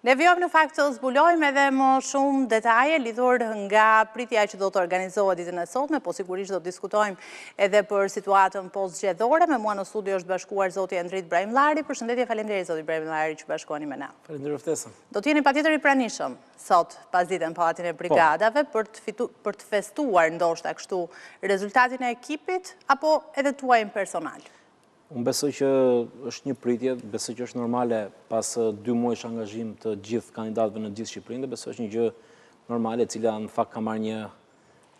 Ne vjojmë në fakt të zbulojmë edhe më shumë detaje lidhur nga pritja që do të organizohet ditën e sotme, po sigurisht do të diskutojmë edhe për situatën post-zgjedhore. Me mua në studio është bashkuar zoti Endrit Brajmllari. Përshëndetje, faleminderit zoti Brajmllari që bashkoheni me na. Faleminderit ftesën. Do të jeni patjetër i pranishëm sot pas ditën Pallatin e Brigadave për të festuar ndoshta kështu rezultatin e ekipit apo edhe tuajin personal. Unë besoj që është një pritje, besoj që është normale pas 2 muajsh angazhim të gjithë kandidatëve në gjithë Shqipërinë, dhe besoj është një gjë normale, e cila në fakt ka marrë një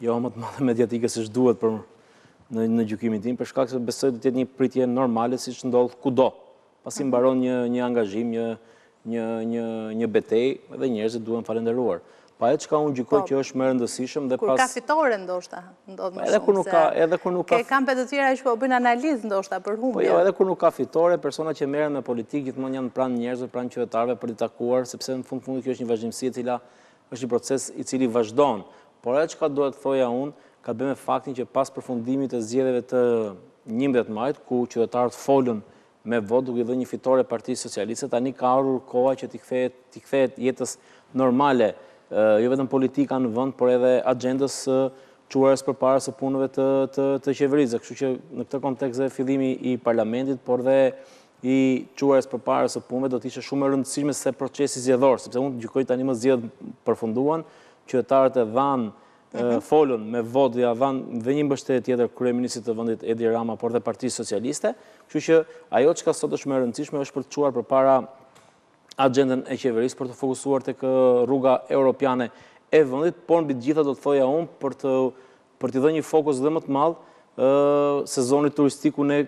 jo më të madhe mediatike siç duhet për në gjykimin tim, për shkak se besoj të jetë një pritje normale siç ndodh kudo. Pasi mbaron një angazhim, një betejë, dhe njerëzit duhen falendëruar. Pa e çka unë gjykoj që është më e rëndësishëm dhe kur ka fitore ndoshta ndodh më shumë. Edhe kur nuk ka kampet të tjera që po bëjnë analizë ndoshta për humbje. Po jo, edhe kur nuk ka fitore, persona që merren me politikë gjithmonë janë pranë njerëzve, pranë qytetarëve për të takuar, sepse në fund kjo është një vazhdimsi e cila është një proces i cili vazhdon. Por edhe çka duhet thoja unë, ka të bëjë me faktin që pas përfundimit të zgjedhjeve të 11 majit, ku qytetarët folën me votë duke dhënë një fitore Partisë Socialiste, tani ka ardhur koha që t'i kthehet jetës normale, jo vetëm politika në vend, por edhe agjendës quarës përpara së punëve të qeverisë. Kështu që në këtë kontekst dhe fillimi i parlamentit, por dhe i quarës përpara së punëve do të ishte shumë e rëndësishme se procesi zgjedhor, sepse unë gjykoj tani më zgjedhjet përfunduan, qytetarët e dhanë folën me votë dhe dhanë dhe një mbështetje tjetër kryeministit të vendit Edi Rama, por dhe Partisë Socialiste. Kështu që ajo çka sot është më e rëndësishme është për të çuar përpara agjendën e qeverisë për të fokusuar tek rruga europiane e vendit, por mbi të gjitha do të thoja unë për t'i dhënë një fokus dhe më të madh sezonit turistik ku ne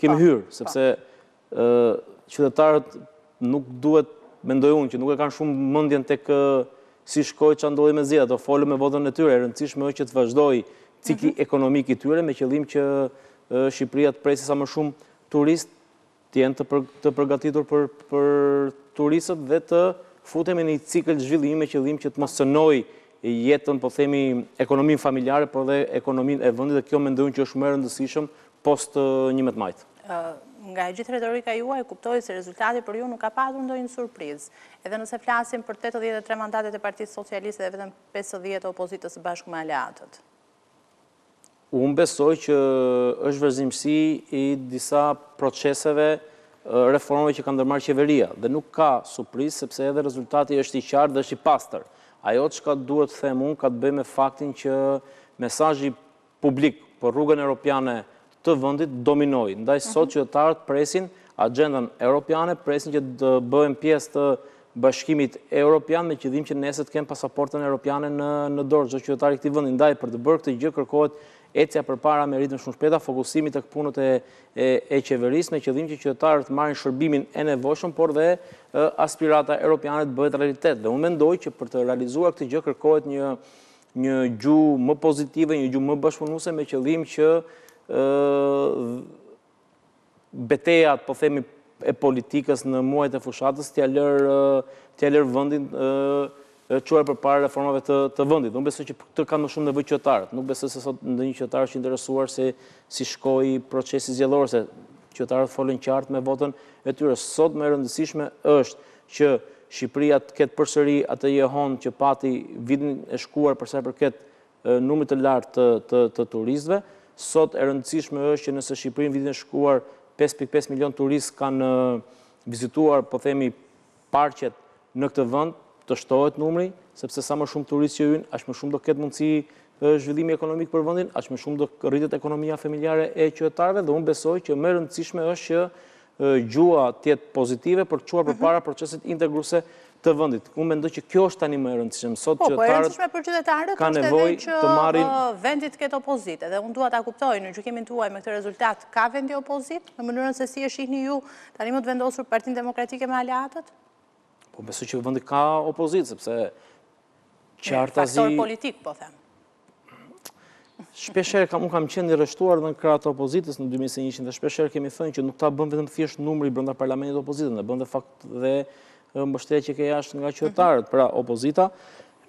kemi hyrë, sepse qytetarët nuk duhet, mendoj unë, që nuk e kanë shumë mendjen tek si shkoi ç'a ndodhi me zgjedhjet, do folën me votën e tyre. E rëndësishme është që të vazhdojë cikli ekonomik i tyre me qëllim që Shqipëria të presë sa më shumë turistë, të jenë të përgatitur për turistët dhe të futemi në një cikël zhvillimi me qëllim që të mos cënojë jetën, po themi, ekonominë familjare, por dhe ekonominë e vendit, dhe kjo mendoj që është më e rëndësishëm post 11 majit. Nga e gjithë retorika juaj kuptoj se rezultati për ju nuk ka pasur ndonjë surprizë. Edhe nëse flasim për 83 mandatet e Partisë Socialiste dhe vetëm 50 opozitës së bashku me aleatët. Unë besoj që është vazhdimsi i disa proceseve reformave që kanë ndërmarrë qeveria, dhe nuk ka surprizë sepse edhe rezultati është i qartë dhe është i pastër. Ajo çka duhet të them unë ka të bëjë me faktin që mesazhi publik për rrugën europiane të vendit dominoi. Ndaj sot qytetarët presin agjendën europiane, presin që të bëhen pjesë të bashkimit europian me qëllim që nesër të kenë pasaportën europiane në dorë çdo qytetar i këtij vendi. Ndaj për të bërë këtë gjë kërkohet ecja përpara me ritëm shumë shpejta, fokusimi tek punët e qeverisë me qëllim që qytetarët marrin shërbimin e nevojshëm, por dhe aspirata europiane të bëhet realitet. Dhe unë mendoj që për të realizuar këtë gjë kërkohet një gjuhë më pozitive, një gjuhë më bashkëpunuese me qëllim që betejat, po themi, e politikës në muajt e fushatës t'ja lër vendin quar përpara reformave të vendit. Unë besoj që këtë kanë më shumë nevojë qytetarët. Nuk besoj se sot ndonjë qytetar është interesuar se si shkoi procesi zgjedhor, se qytetarët folën qartë me votën e tyre. Sot më e rëndësishme është që Shqipëria të ketë përsëri atë jehon që pati vitin e shkuar për sa i përket numrit të lartë të turistëve. Sot e rëndësishme është që nëse Shqipërinë vitin e shkuar 5.5 milion turistë kanë vizituar, po themi, parqet në këtë vend, të shtohet numri, sepse sa më shumë turistë që hyjnë, aq më shumë do ketë mundësi zhvillimi ekonomik për vendin, aq më shumë do rritet ekonomia familjare e qytetarëve, dhe unë besoj që më e rëndësishme është që gjua të jetë pozitive për të çuar përpara procesit integruese të vendit. Unë mendoj që kjo është tani më e rëndësishme. Sot qytetarët kanë nevojë të marrin vendit të ketë opozitë, dhe unë dua ta kuptoj në gjykimin tuaj me këtë rezultat, ka vendi opozitë në mënyrën se si e shihni ju tani më të vendosur Partinë Demokratike me aleatët? Po besoj që vendi ka opozitë, sepse qartazi... Faktor politik, po them. Shpeshherë unë kam qenë i rreshtuar dhe në krah të opozitës në 2021 dhe shpeshherë kemi thënë që nuk ta bën vetëm thjesht numri brenda parlamentit opozitën, ne bën dhe fakt dhe mbështetje që ke jashtë nga qytetarët. Pra opozita,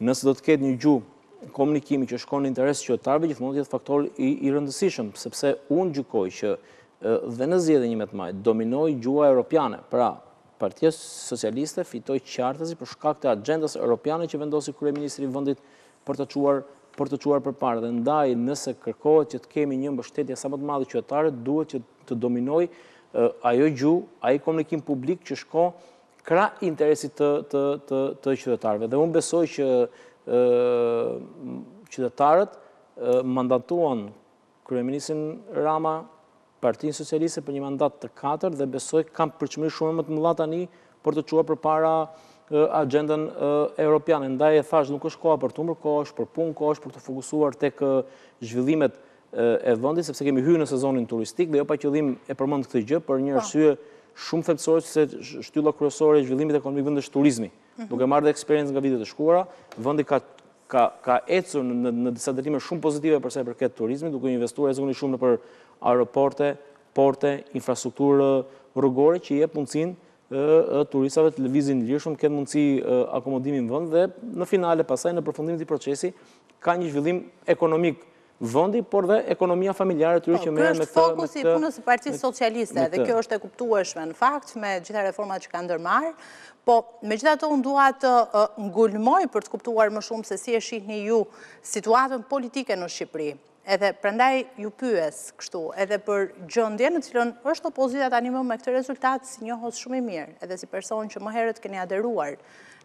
nëse do të ketë një gjuhë komunikimi që shkon në interes të qytetarëve, gjithmonë jetë faktor i rëndësishëm, sepse unë gjykoj që dhe në zgjedhjen e 11 majit dominoi gjuha europiane. Pra Partia Socialiste fitoi qartësi për shkak të agjendas europiane që vendosi kryeministri i vendit për të çuar përpara. Dhe ndaj nëse kërkohet që të kemi një mbështetje sa më të madhe qytetarëve, duhet që të dominoj ajo gjuhë, ai komunikim publik që shko krah interesit të qytetarëve. Dhe unë besoj që qytetarët mandatuan kryeministrin Rama, Partinë Socialiste për një mandat të 4 dhe besoj kam përqëmëri shumë më të mëdha tani për të çuar përpara agendën europiane. Ndaj e thash, nuk është koha për të humbur, koha është për punë, koha është për të fokusuar tek zhvillimet e vendit, sepse kemi hyrë në sezonin turistik dhe jo pa qëllim e përmend këtë gjë për një arsye shumë thelbësore se shtylla kryesore e zhvillimit ekonomik vendi është turizmi. Duke marrë eksperiencë nga vitet e shkuara, vendi ka ecur në disa drejtime shumë pozitive për sa i përket turizmit, duke investuar shumë nëpër aeroporte, porte, infrastrukturë rrugore që jep mundësinë turistave të lëvizin lirshëm, ketë mundësi akomodimi në vend dhe në finale pasaj në përfundim të procesi ka një zhvillim ekonomik vendi, por dhe ekonomia familjare të tyre që merren me këtë. Kjo është fokusi i punës së Partisë Socialiste dhe kjo është e kuptueshme në fakt me gjitha reformat që kanë ndërmarrë, po megjithatë unë dua të ngulmoj për të kuptuar më shumë se si e shihni ju situatën politike në Shqipëri. Edhe prandaj ju pyes kështu, edhe për gjendjen në cilën është opozita tani më me këtë rezultat si njohës shumë i mirë, edhe si person që më herët keni aderuar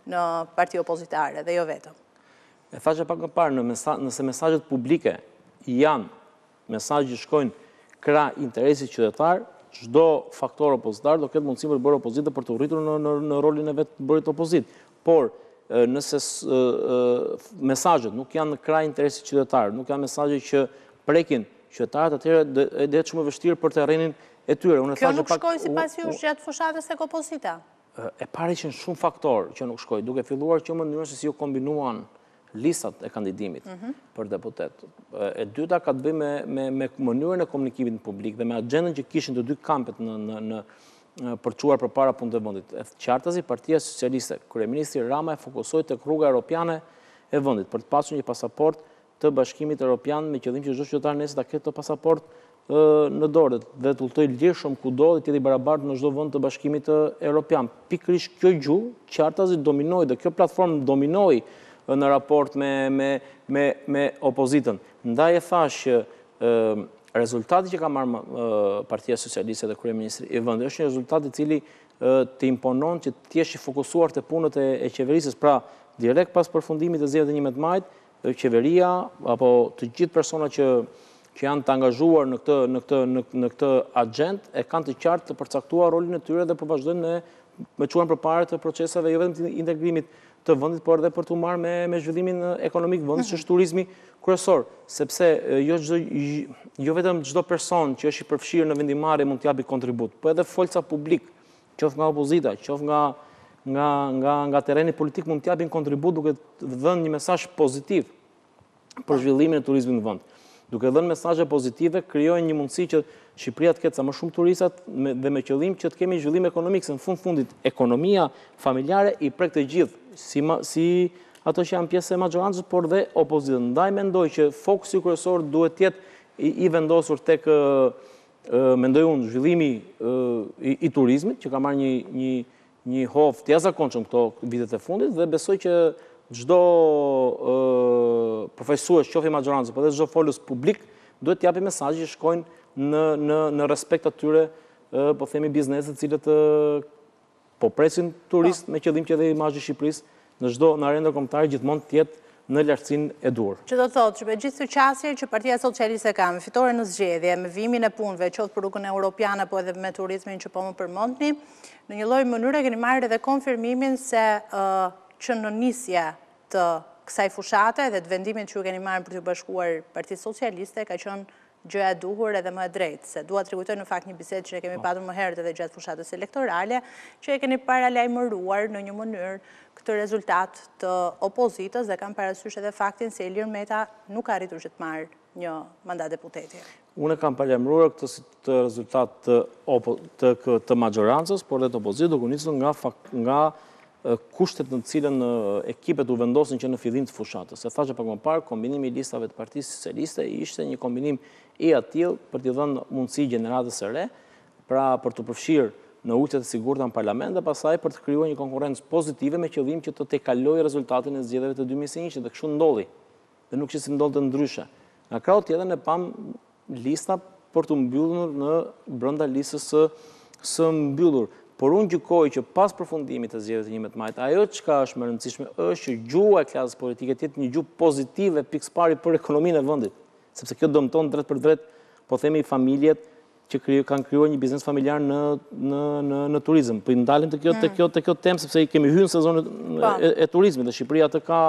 në parti opozitare dhe jo vetëm. E thashë pak më parë, nëse mesazhet publike janë mesazhe që shkojnë krah interesit qytetar, çdo faktor opozitar do ketë mundësi për të bërë opozitë për të rritur në rolin e vet të bërit opozitë. Por nëse mesazhet nuk janë në krah interesit qytetar, nuk janë mesazhe që prekin qytetarët, atëherë dhe shumë e vështirë për terrenin e tyre. Kjo nuk shkoi sipas jush gjatë fushatës tek opozita? E pari që në shumë faktor që nuk shkoi, duke filluar që mënyrën se si u kombinuan listat e kandidimit për deputet. E dyta ka të bëjë me mënyrën e komunikimit publik dhe me agendën që kishin të dy kampet për çuar përpara punës të vendit. E qartësi Partia Socialiste, kryeministri Rama e fokusoi tek rruga europiane e vendit për të pasur një pasaport të Bashkimit Evropian me qëllim që çdo qytetar nesër ta ketë pasaport në dorë dhe të udhtoj lirshëm kudo dhe të jetë i barabartë në çdo vend të Bashkimit Evropian. Pikërisht kjo gjuhë qartësi dominoi dhe kjo platformë dominoi në raport me opozitën. Ndaj e thash që rezultati që ka marrë Partia Socialiste dhe kryeministri i vendit është një rezultat i cili të imponon që të jesh i fokusuar te punët e qeverisës, pra direkt pas përfundimit të zgjedhjeve të 11 majit, qeveria apo të gjithë personat që janë të angazhuar në këtë agjend e kanë të qartë të përcaktuar rolin e tyre dhe po vazhdojnë me çuar përpara të proceseve jo vetëm të integrimit të vendit, por edhe për të marrë me zhvillimin ekonomik vendit që është turizmi kryesor, sepse jo vetëm çdo person që është i përfshirë në vendimarrje mund të japi kontribut, po edhe folca publik, qoftë nga opozita, qoftë nga terreni politik mund të japin kontribut duke dhënë një mesazh pozitiv për zhvillimin e turizmit në vend. Duke dhënë mesazhe pozitive, krijojnë një mundësi që Shqipëria të ketë sa më shumë turistat dhe me qëllim që të kemi zhvillim ekonomik, se në fundit ekonomia familjare i prek të gjithë, si ato që janë pjesë e maxhorancës, por dhe opozitën. Ndaj mendoj që fokusi kryesor duhet të jetë i vendosur tek, mendoj unë, zhvillimi i turizmit, që ka marrë një hovë të jashtëzakonshëm këto vitet e fundit dhe besoj që çdo përfaqësues, qoftë i maxhorancës, por edhe çdo folës publik duhet të japë mesazhe që shkojnë në respekt atyre, po themi, bizneset të cilët po presin turist me qëllim që edhe imazhi i Shqipërisë në arenë ndërkombëtare gjithmonë të jetë në lartësinë e duhur. Që do të thotë që me gjithë suqasjen që Partia Socialiste ka me fitore në zgjedhje, me vimin e punëve, qoftë për rrugën europiane apo edhe me turizmin që po më përmendni, në një lloj mënyre keni marrë edhe konfirmimin se që në nisje të kësaj fushate dhe të vendimit që ju keni marrë për të bashkuar Partisë Socialiste ka qenë gjëja e duhur edhe më e drejtë, se dua të rikujtoj në fakt një bisedë që ne kemi patur më herët edhe gjatë fushatës elektorale, që e keni paralajmëruar në një mënyrë këtë rezultat të opozitës dhe kam parasysh edhe faktin se Ilir Meta nuk ka arritur që të marrë një mandat deputeti. Unë kam paralajmëruar këtë rezultat të maxhorancës, por dhe të opozitës, duke nisur nga kushtet në cilën ekipet u vendosin që në fillim të fushatës. E thashë pak më parë, kombinimi i listave të Partisë Socialiste ishte një kombinim i atill për t'i dhënë mundësi gjeneratës së re, pra për të përfshirë në ujqet e sigurta në parlament dhe pasaj për të krijuar një konkurrencë pozitive me qëllim që të tejkalojë rezultatin e zgjedhjeve të 2021 dhe kështu ndodhi. Dhe nuk që si ndodhte ndryshe. Nga krau tjetër ne pam lista për të mbyllur në brenda listës së mbyllur. Por unë gjykoj që pas përfundimit të zgjedhjeve të 11 majit, ajo çka është më rëndësishme është që gjuha e klasës politike të jetë një gjuhë pozitive pikëspari për ekonominë e vendit, sepse kjo dëmton drejt për drejt, po themi familjet që kanë krijuar një biznes familjar në turizëm. Po i ndalim të kjo temë sepse i kemi hyrë në sezonin e turizmit dhe Shqipëria të ka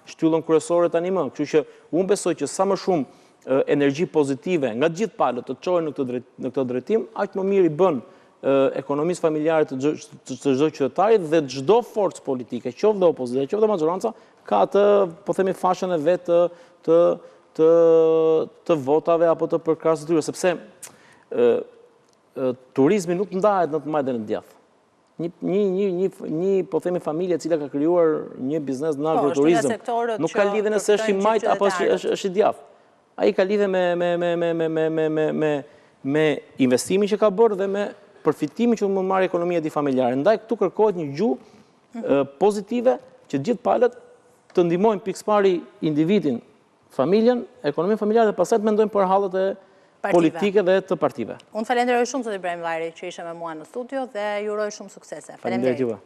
shtyllën kryesore tani më. Kështu që unë besoj që sa më shumë energji pozitive nga të gjithë palët të çojnë në këtë drejtim, aq më mirë i bën ekonomisë familjare të çdo qytetarit dhe çdo forcë politike, qoftë dhe opozita, qoftë dhe maxhoranca, ka atë, po themi, fashën e vet të votave apo të përkrahësisë tyre, sepse turizmi nuk ndahet në të majtë dhe në djathtë. Një, po themi, familje cila ka krijuar një biznes në agroturizëm, nuk ka lidhje nëse është i majtë apo është i djathtë. Ai ka lidhje me investimin që ka bërë dhe me përfitimin që mund marrë ekonomia e tij familjare. Ndaj këtu kërkohet një gjuhë pozitive që të gjithë palët të ndihmojnë pikëspari individin, familjen, ekonominë familjare dhe pastaj të mendojnë për hallet e politike dhe të partive. Unë falenderoj shumë zot Ibrahim Vajri që ishe me mua në studio dhe ju uroj shumë suksese. Faleminderit juve.